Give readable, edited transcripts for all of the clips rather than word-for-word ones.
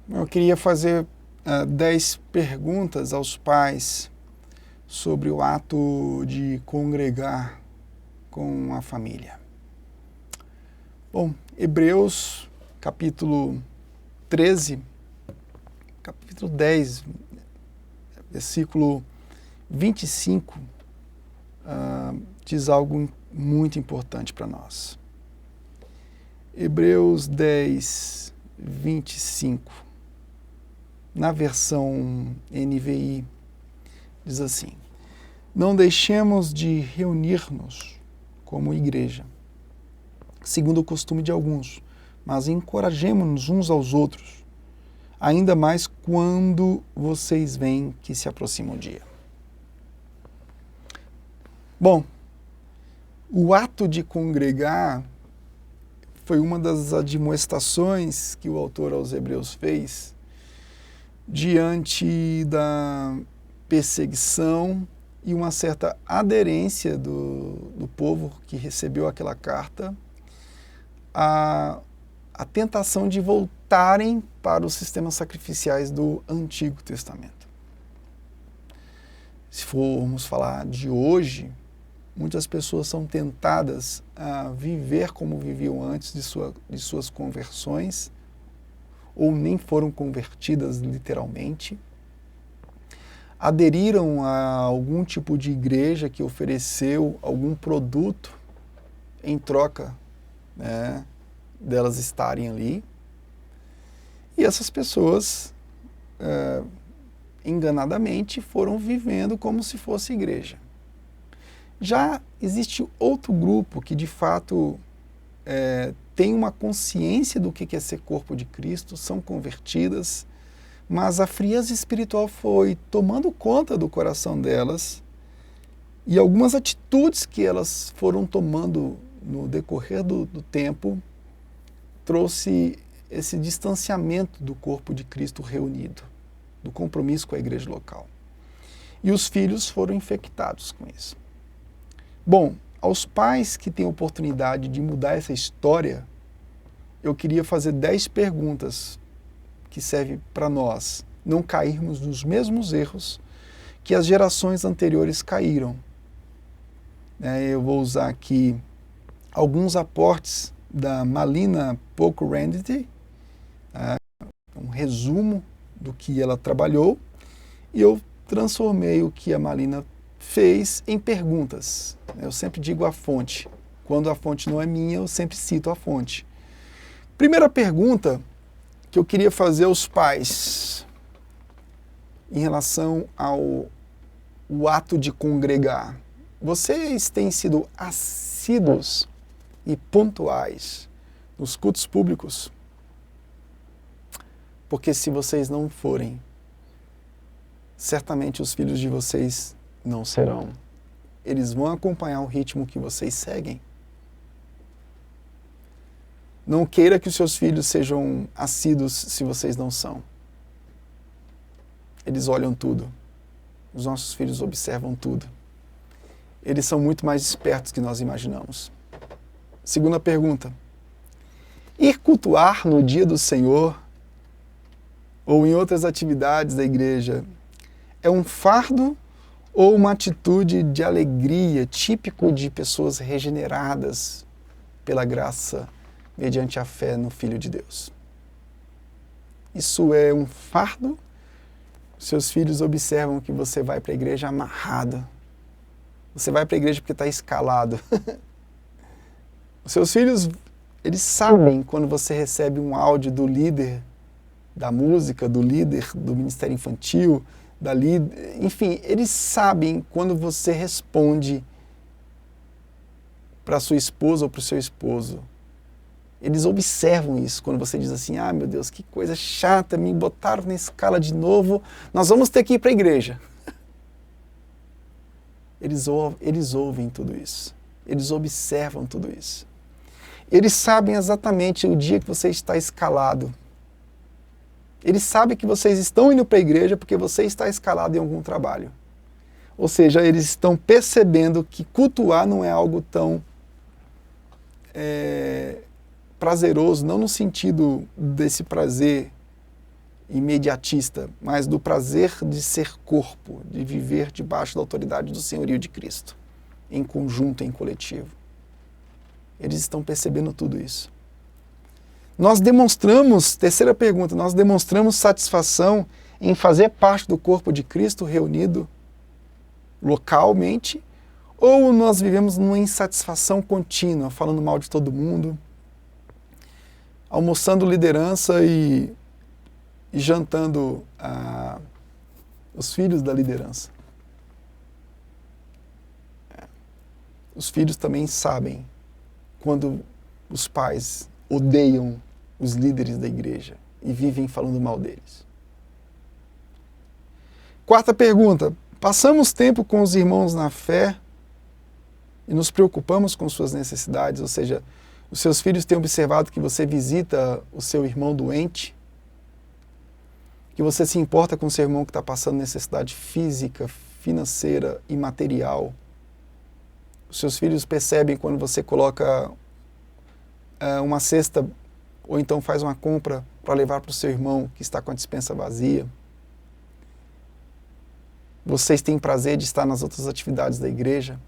Eu queria fazer 10 perguntas aos pais sobre o ato de congregar com a família. Bom, Hebreus, capítulo 13, capítulo 10, versículo 25, diz algo muito importante para nós. Hebreus 10, 25. Na versão NVI, diz assim: não deixemos de reunir-nos como igreja, segundo o costume de alguns, mas encorajemo-nos uns aos outros, ainda mais quando vocês veem que se aproxima o dia. Bom, o ato de congregar foi uma das admoestações que o autor aos Hebreus fez diante da perseguição e uma certa aderência do povo que recebeu aquela carta à tentação de voltarem para os sistemas sacrificiais do Antigo Testamento. Se formos falar de hoje, muitas pessoas são tentadas a viver como viviam antes de suas conversões, ou nem foram convertidas literalmente, aderiram a algum tipo de igreja que ofereceu algum produto em troca, né, delas estarem ali. E essas pessoas, enganadamente, foram vivendo como se fosse igreja. Já existe outro grupo que, de fato, tem uma consciência do que é ser corpo de Cristo, são convertidas, mas a frieza espiritual foi tomando conta do coração delas e algumas atitudes que elas foram tomando no decorrer do tempo trouxe esse distanciamento do corpo de Cristo reunido, do compromisso com a igreja local. E os filhos foram infectados com isso. Bom, aos pais que têm a oportunidade de mudar essa história, eu queria fazer 10 perguntas que servem para nós não cairmos nos mesmos erros que as gerações anteriores caíram. Eu vou usar aqui alguns aportes da Malina Pokrandy, um resumo do que ela trabalhou, e eu transformei o que a Malina fez em perguntas. Eu sempre digo a fonte. Quando a fonte não é minha, eu sempre cito a fonte. Primeira pergunta que eu queria fazer aos pais em relação ao ato de congregar. Vocês têm sido assíduos e pontuais nos cultos públicos? Porque se vocês não forem, certamente os filhos de vocês não serão. Eles vão acompanhar o ritmo que vocês seguem. Não queira que os seus filhos sejam assíduos se vocês não são. Eles olham tudo. Os nossos filhos observam tudo. Eles são muito mais espertos que nós imaginamos. Segunda pergunta. Ir cultuar no dia do Senhor ou em outras atividades da igreja é um fardo ou uma atitude de alegria típico de pessoas regeneradas pela graça mediante a fé no Filho de Deus? Isso é um fardo? Seus filhos observam que você vai para a igreja amarrado. Você vai para a igreja porque está escalado. Os seus filhos, eles sabem quando você recebe um áudio do líder da música, do líder do ministério infantil, da líder, enfim, eles sabem quando você responde para sua esposa ou para o seu esposo. Eles observam isso quando você diz assim: ah, meu Deus, que coisa chata, me botaram na escala de novo, nós vamos ter que ir para a igreja. Eles ouvem tudo isso. Eles observam tudo isso. Eles sabem exatamente o dia que você está escalado. Eles sabem que vocês estão indo para a igreja porque você está escalado em algum trabalho. Ou seja, eles estão percebendo que cultuar não é algo tão prazeroso, não no sentido desse prazer imediatista, mas do prazer de ser corpo, de viver debaixo da autoridade do senhorio de Cristo, em conjunto, em coletivo. Eles estão percebendo tudo isso. Nós demonstramos, terceira pergunta, nós demonstramos satisfação em fazer parte do corpo de Cristo reunido localmente, ou nós vivemos numa insatisfação contínua, falando mal de todo mundo, almoçando liderança e jantando os filhos da liderança. Os filhos também sabem quando os pais odeiam os líderes da igreja e vivem falando mal deles. Quarta pergunta. Passamos tempo com os irmãos na fé e nos preocupamos com suas necessidades, ou seja, os seus filhos têm observado que você visita o seu irmão doente, que você se importa com o seu irmão que está passando necessidade física, financeira e material. Os seus filhos percebem quando você coloca uma cesta ou então faz uma compra para levar para o seu irmão que está com a despensa vazia. Vocês têm prazer de estar nas outras atividades da igreja?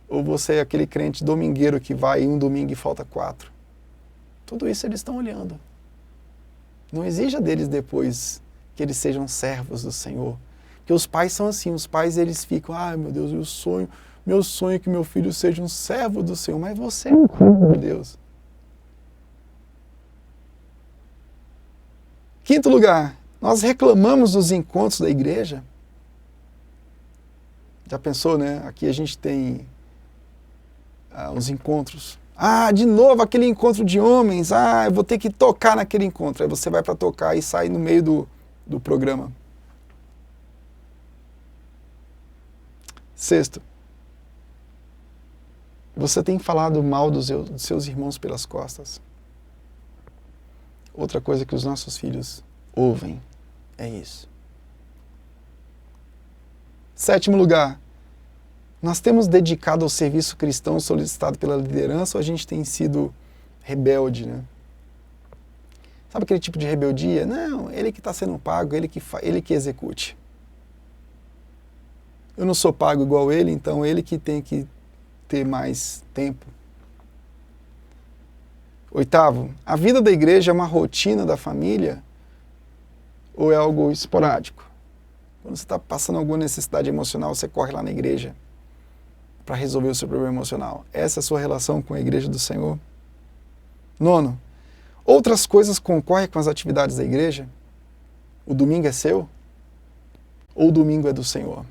Ou você é aquele crente domingueiro que vai um domingo e falta 4? Tudo isso eles estão olhando. Não exija deles depois que eles sejam servos do Senhor. Porque os pais são assim, os pais eles ficam, meu Deus, meu sonho é que meu filho seja um servo do Senhor, mas você é um servo de Deus. Quinto lugar, nós reclamamos dos encontros da igreja. Já pensou, né? Aqui a gente tem os encontros. De novo aquele encontro de homens. Eu vou ter que tocar naquele encontro. Aí você vai para tocar e sai no meio do programa. Sexto, você tem falado mal dos seus irmãos pelas costas. Outra coisa que os nossos filhos ouvem é isso. Sétimo lugar, nós temos dedicado ao serviço cristão solicitado pela liderança ou a gente tem sido rebelde, né? Sabe aquele tipo de rebeldia? Não, ele que está sendo pago, ele que execute. Eu não sou pago igual ele, então ele que tem que ter mais tempo. Oitavo, a vida da igreja é uma rotina da família ou é algo esporádico? Quando você está passando alguma necessidade emocional, você corre lá na igreja para resolver o seu problema emocional. Essa é a sua relação com a igreja do Senhor? Nono, outras coisas concorrem com as atividades da igreja? O domingo é seu? Ou o domingo é do Senhor?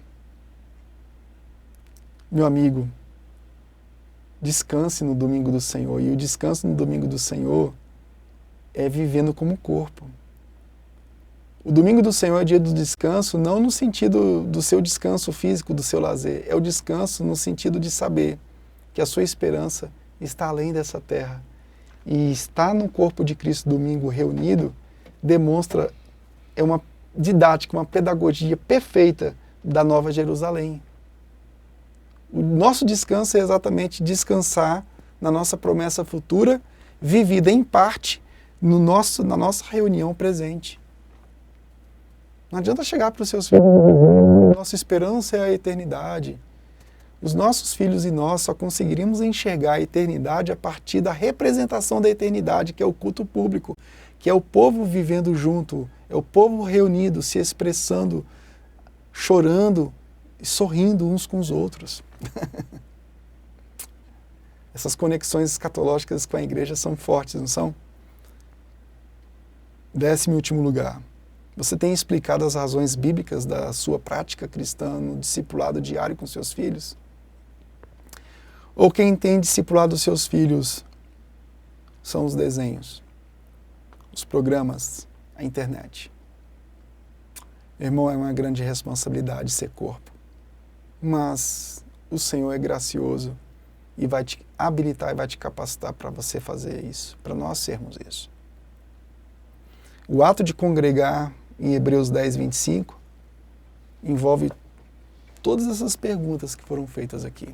Meu amigo, descanse no domingo do Senhor. E o descanso no domingo do Senhor é vivendo como corpo. O domingo do Senhor é dia do descanso, não no sentido do seu descanso físico, do seu lazer. É o descanso no sentido de saber que a sua esperança está além dessa terra. E estar no corpo de Cristo domingo reunido demonstra, é uma didática, uma pedagogia perfeita da Nova Jerusalém. O nosso descanso é exatamente descansar na nossa promessa futura, vivida em parte na nossa reunião presente. Não adianta chegar para os seus filhos, nossa esperança é a eternidade. Os nossos filhos e nós só conseguiríamos enxergar a eternidade a partir da representação da eternidade, que é o culto público, que é o povo vivendo junto, é o povo reunido, se expressando, chorando e sorrindo uns com os outros. Essas conexões escatológicas com a igreja são fortes, não são? 10º e último lugar. Você tem explicado as razões bíblicas da sua prática cristã no discipulado diário com seus filhos? Ou quem tem discipulado os seus filhos são os desenhos, os programas, a internet? Irmão, é uma grande responsabilidade ser corpo. Mas o Senhor é gracioso e vai te habilitar e vai te capacitar para você fazer isso, para nós sermos isso. O ato de congregar, em Hebreus 10, 25, envolve todas essas perguntas que foram feitas aqui.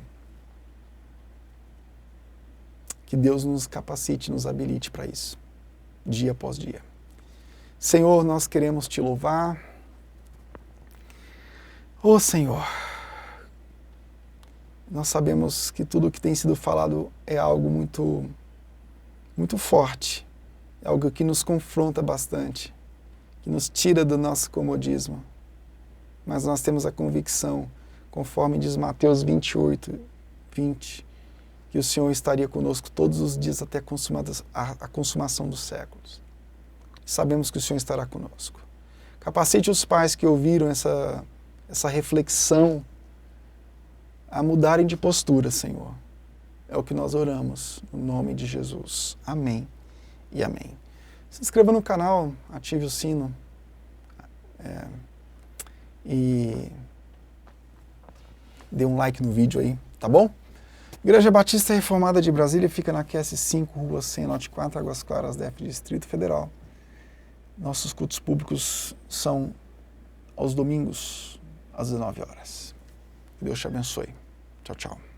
Que Deus nos capacite, nos habilite para isso, dia após dia. Senhor, nós queremos te louvar. Ô Senhor, nós sabemos que tudo o que tem sido falado é algo muito, muito forte, é algo que nos confronta bastante, que nos tira do nosso comodismo. Mas nós temos a convicção, conforme diz Mateus 28, 20, que o Senhor estaria conosco todos os dias até a consumação dos séculos. Sabemos que o Senhor estará conosco. Capacite os pais que ouviram essa reflexão a mudarem de postura, Senhor. É o que nós oramos, no nome de Jesus. Amém e amém. Se inscreva no canal, ative o sino e dê um like no vídeo aí, tá bom? Igreja Batista Reformada de Brasília fica na QS5, Rua 100, Lote 4, Águas Claras, DF, Distrito Federal. Nossos cultos públicos são aos domingos, às 19 horas. Deus te abençoe. Tchau, tchau.